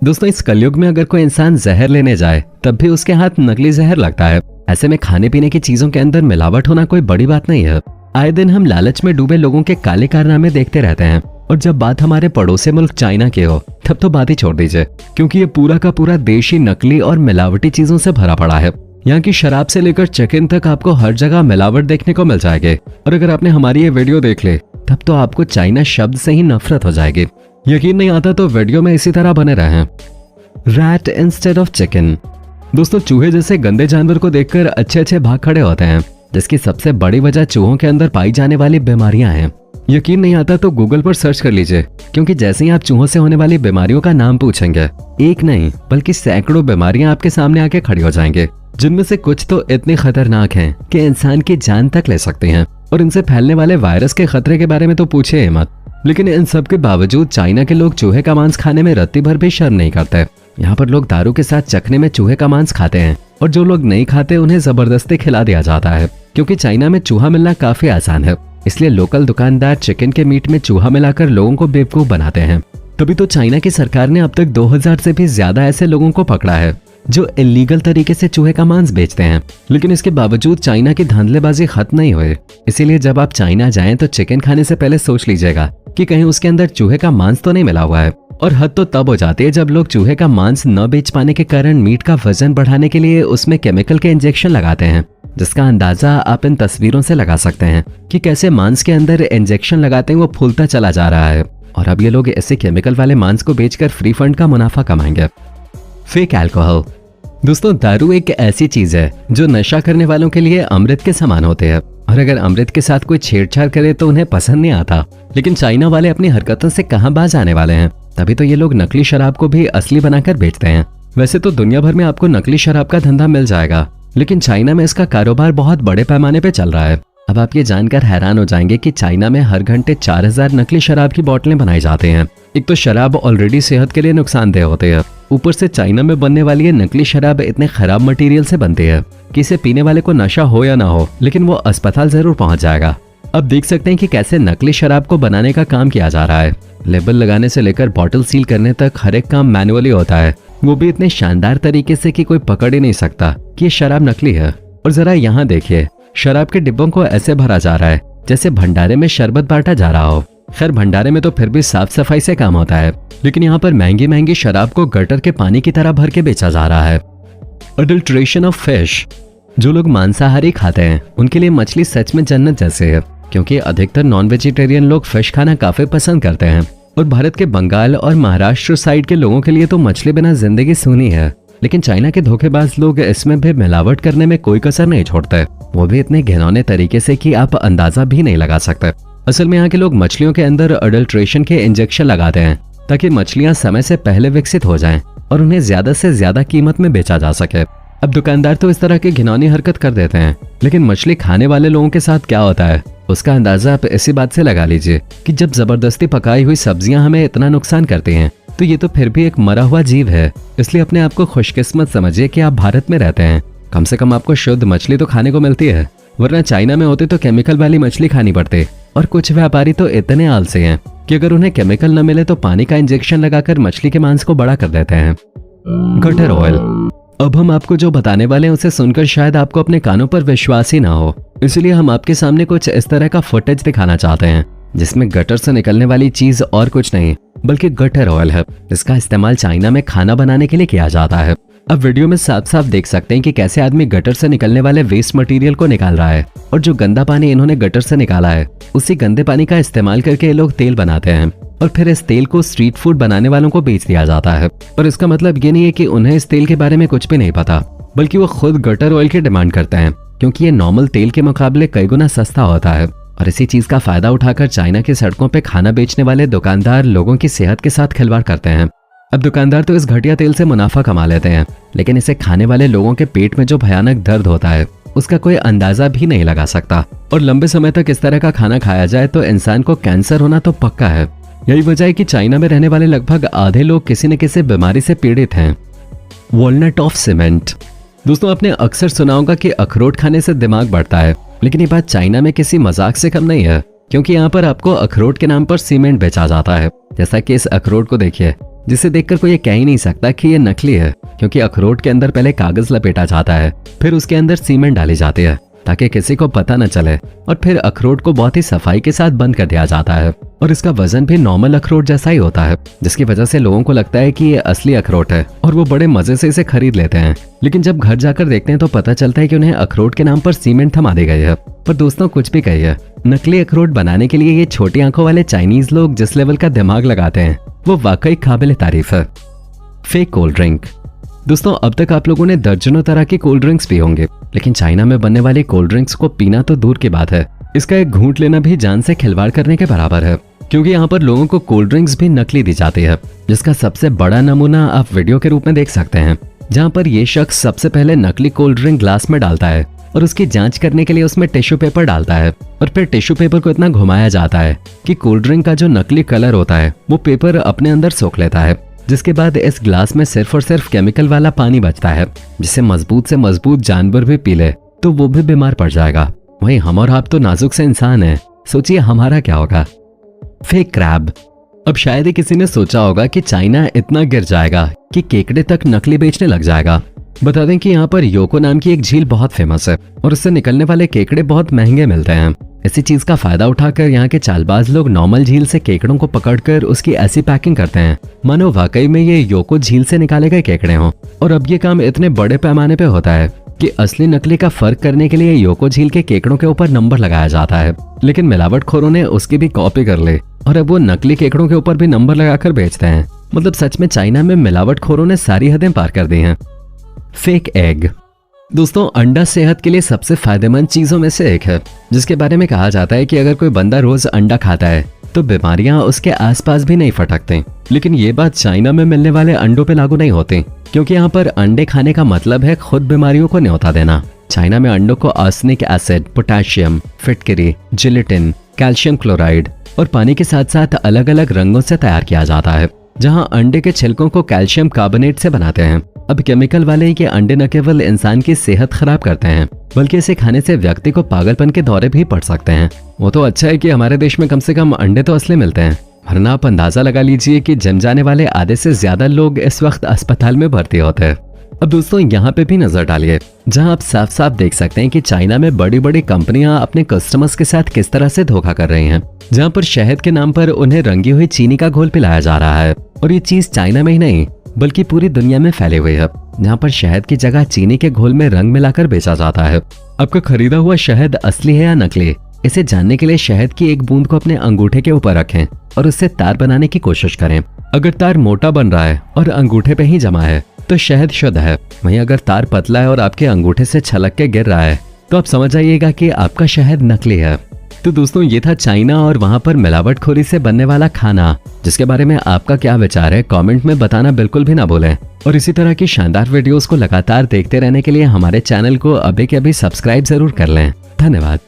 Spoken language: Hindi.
दोस्तों इस कलयुग में अगर कोई इंसान जहर लेने जाए तब भी उसके हाथ नकली जहर लगता है। ऐसे में खाने पीने की चीजों के अंदर मिलावट होना कोई बड़ी बात नहीं है। आए दिन हम लालच में डूबे लोगों के काले कारनामे देखते रहते हैं, और जब बात हमारे पड़ोसी मुल्क चाइना की हो तब तो बात ही छोड़ दीजिए, क्योंकि ये पूरा का पूरा देश ही नकली और मिलावटी चीजों से भरा पड़ा है। यहाँ की शराब से लेकर चिकन तक आपको हर जगह मिलावट देखने को मिल जाएगी। और अगर आपने हमारी ये वीडियो देख ली तब तो आपको चाइना शब्द से ही नफरत हो जाएगी। यकीन नहीं आता तो वीडियो में इसी तरह बने रहें। Rat instead of chicken. दोस्तों चूहे जैसे गंदे जानवर को देखकर अच्छे अच्छे भाग खड़े होते हैं, जिसकी सबसे बड़ी वजह चूहों के अंदर पाई जाने वाली बीमारियां हैं। यकीन नहीं आता तो गूगल पर सर्च कर लीजिए, क्योंकि जैसे ही आप चूहों से होने वाली बीमारियों का नाम पूछेंगे, एक नहीं बल्कि सैकड़ों बीमारियां आपके सामने आके खड़ी हो जाएंगे, जिनमें से कुछ तो इतनी खतरनाक हैं कि इंसान की जान तक ले सकती हैं। और इनसे फैलने वाले वायरस के खतरे के बारे में तो पूछिए मत। लेकिन इन सब के बावजूद चाइना के लोग चूहे का मांस खाने में रत्ती भर भी शर्म नहीं करते। यहाँ पर लोग दारू के साथ चखने में चूहे का मांस खाते हैं, और जो लोग नहीं खाते उन्हें जबरदस्ती खिला दिया जाता है, क्योंकि चाइना में चूहा मिलना काफी आसान है। इसलिए लोकल दुकानदार चिकन के मीट में चूहा मिलाकर लोगों को बेवकूफ बनाते हैं। तभी तो चाइना की सरकार ने अब तक 2000 से भी ज्यादा ऐसे लोगों को पकड़ा है जो इलीगल तरीके से चूहे का मांस बेचते हैं। लेकिन इसके बावजूद चाइना की धांधलेबाजी खत्म नहीं हुई। इसीलिए जब आप चाइना जाएं तो चिकन खाने से पहले सोच लीजिएगा कि कहीं उसके अंदर चूहे का मांस तो नहीं मिला हुआ है। और हद तो तब हो जाती है जब लोग चूहे का मांस न बेच पाने के कारण मीट का वजन बढ़ाने के लिए उसमें केमिकल के इंजेक्शन लगाते हैं, जिसका अंदाजा आप इन तस्वीरों से लगा सकते हैं कि कैसे मांस के अंदर इंजेक्शन लगाते हैं वो फूलता चला जा रहा है। और अब ये लोग ऐसे केमिकल वाले मांस को बेचकर फ्री फंड का मुनाफा कमाएंगे। Fake alcohol. दोस्तों दारू एक ऐसी चीज है जो नशा करने वालों के लिए अमृत के समान होते हैं, और अगर अमृत के साथ कोई छेड़छाड़ करे तो उन्हें पसंद नहीं आता। लेकिन चाइना वाले अपनी हरकतों से कहां बाज आने वाले हैं, तभी तो ये लोग नकली शराब को भी असली बनाकर बेचते हैं। वैसे तो दुनिया भर में आपको नकली शराब का धंधा मिल जाएगा, लेकिन चाइना में इसका कारोबार बहुत बड़े पैमाने पे चल रहा है। अब आप ये जानकर हैरान हो जाएंगे कि चाइना में हर घंटे 4000 नकली शराब की बोतलें बनाई जाती हैं। एक तो शराब ऑलरेडी सेहत के लिए नुकसानदेह होती है, ऊपर से चाइना में बनने वाली ये नकली शराब इतने खराब मटेरियल से बनती है कि इसे पीने वाले को नशा हो या ना हो, लेकिन वो अस्पताल जरूर पहुंच जाएगा। अब देख सकते हैं कि कैसे नकली शराब को बनाने का काम किया जा रहा है। लेबल लगाने से लेकर बॉटल सील करने तक हर एक काम मैनुअली होता है, वो भी इतने शानदार तरीके से कि कोई पकड़ ही नहीं सकता कि ये शराब नकली है। और जरा यहाँ देखिए, शराब के डिब्बों को ऐसे भरा जा रहा है जैसे भंडारे में शरबत बांटा जा रहा हो। खैर भंडारे में तो फिर भी साफ सफाई से काम होता है, लेकिन यहाँ पर महंगी महंगी शराब को गटर के पानी की तरह भर के बेचा जा रहा है। Adulteration of fish. जो लोग मांसाहारी खाते हैं उनके लिए मछली सच में जन्नत जैसे है, क्योंकि अधिकतर नॉन वेजिटेरियन लोग फिश खाना काफी पसंद करते हैं। और भारत के बंगाल और महाराष्ट्र साइड के लोगों के लिए तो मछली बिना जिंदगी सूनी है। लेकिन चाइना के धोखेबाज लोग इसमें भी मिलावट करने में कोई कसर नहीं छोड़ते, वो भी इतने घिनौने तरीके से कि आप अंदाजा भी नहीं लगा सकते। असल में यहाँ के लोग मछलियों के अंदर अडल्ट्रेशन के इंजेक्शन लगाते हैं ताकि मछलियां समय से पहले विकसित हो जाएं और उन्हें ज्यादा से ज्यादा कीमत में बेचा जा सके। अब दुकानदार तो इस तरह की घिनौनी हरकत कर देते हैं, लेकिन मछली खाने वाले लोगों के साथ क्या होता है उसका अंदाजा आप इसी बात से लगा लीजिए कि जब जबरदस्ती पकाई हुई सब्जियां हमें इतना नुकसान करती हैं, तो ये तो फिर भी एक मरा हुआ जीव है। इसलिए अपने आप को खुशकिस्मत समझिए कि आप भारत में रहते हैं। कम से कम आपको शुद्ध मछली तो खाने को मिलती है, वरना चाइना में होते तो केमिकल वाली मछली खानी पड़ती। और कुछ व्यापारी तो इतने आलसी हैं कि अगर उन्हें केमिकल न मिले तो पानी का इंजेक्शन लगाकर मछली के मांस को बड़ा कर देते हैं। Gutter oil. अब हम आपको जो बताने वाले हैं उसे सुनकर शायद आपको अपने कानों पर विश्वास ही ना हो, इसलिए हम आपके सामने कुछ इस तरह का फुटेज दिखाना चाहते हैं जिसमें गटर से निकलने वाली चीज और कुछ नहीं बल्कि गटर ऑयल है, जिसका इस्तेमाल चाइना में खाना बनाने के लिए किया जाता है। अब वीडियो में साफ साफ देख सकते हैं कि कैसे आदमी गटर से निकलने वाले वेस्ट मटेरियल को निकाल रहा है, और जो गंदा पानी इन्होंने गटर से निकाला है उसी गंदे पानी का इस्तेमाल करके ये लोग तेल बनाते हैं, और फिर इस तेल को स्ट्रीट फूड बनाने वालों को बेच दिया जाता है। और इसका मतलब ये नहीं है कि उन्हें इस तेल के बारे में कुछ भी नहीं पता, बल्कि वो खुद गटर ऑयल की डिमांड करते हैं, क्योंकि ये नॉर्मल तेल के मुकाबले कई गुना सस्ता होता है। और इसी चीज का फायदा उठाकर चाइना की सड़कों पे खाना बेचने वाले दुकानदार लोगों की सेहत के साथ खिलवाड़ करते हैं। अब दुकानदार तो इस घटिया तेल से मुनाफा कमा लेते हैं, लेकिन इसे खाने वाले लोगों के पेट में जो भयानक दर्द होता है उसका कोई अंदाजा भी नहीं लगा सकता। और लंबे समय तक इस तरह का खाना खाया जाए तो इंसान को कैंसर होना तो पक्का है। यही वजह है कि चाइना में रहने वाले लगभग आधे लोग किसी न किसी बीमारी से पीड़ित हैं। Walnut of cement. दोस्तों आपने अक्सर सुना होगा कि अखरोट खाने से दिमाग बढ़ता है, लेकिन ये बात चाइना में किसी मजाक से कम नहीं है, क्योंकि यहाँ पर आपको अखरोट के नाम पर सीमेंट बेचा जाता है। जैसा कि इस अखरोट को देखिए, जिसे देखकर कोई ये कह ही नहीं सकता कि ये नकली है, क्योंकि अखरोट के अंदर पहले कागज लपेटा जाता है, फिर उसके अंदर सीमेंट डाली जाती है ताकि किसी को पता न चले, और फिर अखरोट को बहुत ही सफाई के साथ बंद कर दिया जाता है। और इसका वजन भी नॉर्मल अखरोट जैसा ही होता है, जिसकी वजह से लोगों को लगता है कि ये असली अखरोट है और वो बड़े मजे से इसे खरीद लेते हैं। लेकिन जब घर जाकर देखते हैं तो पता चलता है कि उन्हें अखरोट के नाम पर सीमेंट थमा दी गई है। पर दोस्तों, कुछ भी कहिए, नकली अखरोट बनाने के लिए ये छोटी आंखों वाले चाइनीज लोग जिस लेवल का दिमाग लगाते हैं वो वाकई काबिल तारीफ है। Fake cold drink. दोस्तों, अब तक आप लोगों ने दर्जनों तरह की कोल्ड ड्रिंक्स पी होंगे, लेकिन चाइना में बनने वाली कोल्ड ड्रिंक्स को पीना तो दूर की बात है, इसका एक घूंट लेना भी जान से खिलवाड़ करने के बराबर है। क्योंकि यहाँ पर लोगों को कोल्ड ड्रिंक्स भी नकली दी जाती है, जिसका सबसे बड़ा नमूना आप वीडियो के रूप में देख सकते हैं, जहाँ पर ये शख्स सबसे पहले नकली कोल्ड ड्रिंक ग्लास में डालता है और उसकी जांच करने के लिए उसमें टिश्यू पेपर डालता है, और फिर टिश्यू पेपर को इतना घुमाया जाता है कि कोल्ड ड्रिंक का जो नकली कलर होता है वो पेपर अपने अंदर सोख लेता है, जिसके बाद इस ग्लास में सिर्फ और सिर्फ केमिकल वाला पानी बचता है, जिसे मजबूत से मजबूत जानवर भी पी ले तो वो भी बीमार पड़ जाएगा। वहीं हम और आप तो नाजुक से इंसान हैं, सोचिए हमारा क्या होगा। Fake crab. अब शायद ही किसी ने सोचा होगा कि चाइना इतना गिर जाएगा कि केकड़े तक नकली बेचने लग जाएगा। बता दें कि यहाँ पर योको नाम की एक झील बहुत फेमस है और उससे निकलने वाले केकड़े बहुत महंगे मिलते हैं। इसी चीज का फायदा उठाकर यहाँ के चालबाज लोग नॉर्मल झील से केकड़ों को पकड़कर उसकी ऐसी पैकिंग करते हैं मानो वाकई में ये योको झील से निकाले गए केकड़े हों। और अब ये काम इतने बड़े पैमाने पे होता है कि असली नकली का फर्क करने के लिए योको झील के केकड़ों के ऊपर नंबर लगाया जाता है, लेकिन मिलावटखोरों ने उसकी भी कॉपी कर ली और अब वो नकली केकड़ों के ऊपर भी नंबर लगाकर बेचते हैं। मतलब सच में चाइना में मिलावटखोरों ने सारी हदें पार कर दी हैं। Fake egg. दोस्तों, अंडा सेहत के लिए सबसे फायदेमंद चीजों में से एक है, जिसके बारे में कहा जाता है कि अगर कोई बंदा रोज अंडा खाता है तो बीमारियां उसके आसपास भी नहीं फटकती। लेकिन ये बात चाइना में मिलने वाले अंडों पे लागू नहीं होती, क्योंकि यहाँ पर अंडे खाने का मतलब है खुद बीमारियों को न्योता देना। चाइना में अंडों को आर्सेनिक एसिड, पोटेशियम, फिटकरी, जिलेटिन, कैल्शियम क्लोराइड और पानी के साथ साथ अलग अलग रंगों से तैयार किया जाता है, जहाँ अंडे के छिलकों को कैल्शियम कार्बोनेट से बनाते हैं। अब केमिकल वाले ये अंडे न केवल इंसान की सेहत खराब करते हैं, बल्कि इसे खाने से व्यक्ति को पागलपन के दौरे भी पड़ सकते हैं। वो तो अच्छा है कि हमारे देश में कम से कम अंडे तो असली मिलते हैं, वरना आप अंदाजा लगा लीजिए कि जिम जाने वाले आधे से ज्यादा लोग इस वक्त अस्पताल में भर्ती होते हैं। अब दोस्तों, यहाँ पे भी नजर डालिए, जहाँ आप साफ साफ देख सकते हैं कि चाइना में बड़ी बड़ी कंपनियां अपने कस्टमर्स के साथ किस तरह से धोखा कर रही हैं, जहाँ पर शहद के नाम पर उन्हें रंगी हुई चीनी का घोल पिलाया जा रहा है। और ये चीज चाइना में ही नहीं बल्कि पूरी दुनिया में फैली हुई है, जहाँ पर शहद की जगह चीनी के घोल में रंग मिलाकर बेचा जाता है। आपका खरीदा हुआ शहद असली है या नकली, इसे जानने के लिए शहद की एक बूंद को अपने अंगूठे के ऊपर रखें और उससे तार बनाने की कोशिश करें। अगर तार मोटा बन रहा है और अंगूठे पे ही जमा है तो शहद शुद्ध है। वहीं अगर तार पतला है और आपके अंगूठे से छलक के गिर रहा है तो आप समझ जाइएगा कि आपका शहद नकली है। तो दोस्तों, ये था चाइना और वहां पर मिलावटखोरी से बनने वाला खाना, जिसके बारे में आपका क्या विचार है कमेंट में बताना बिल्कुल भी ना भूलें। और इसी तरह की शानदार वीडियोस को लगातार देखते रहने के लिए हमारे चैनल को अभी के अभी सब्सक्राइब जरूर कर लें। धन्यवाद।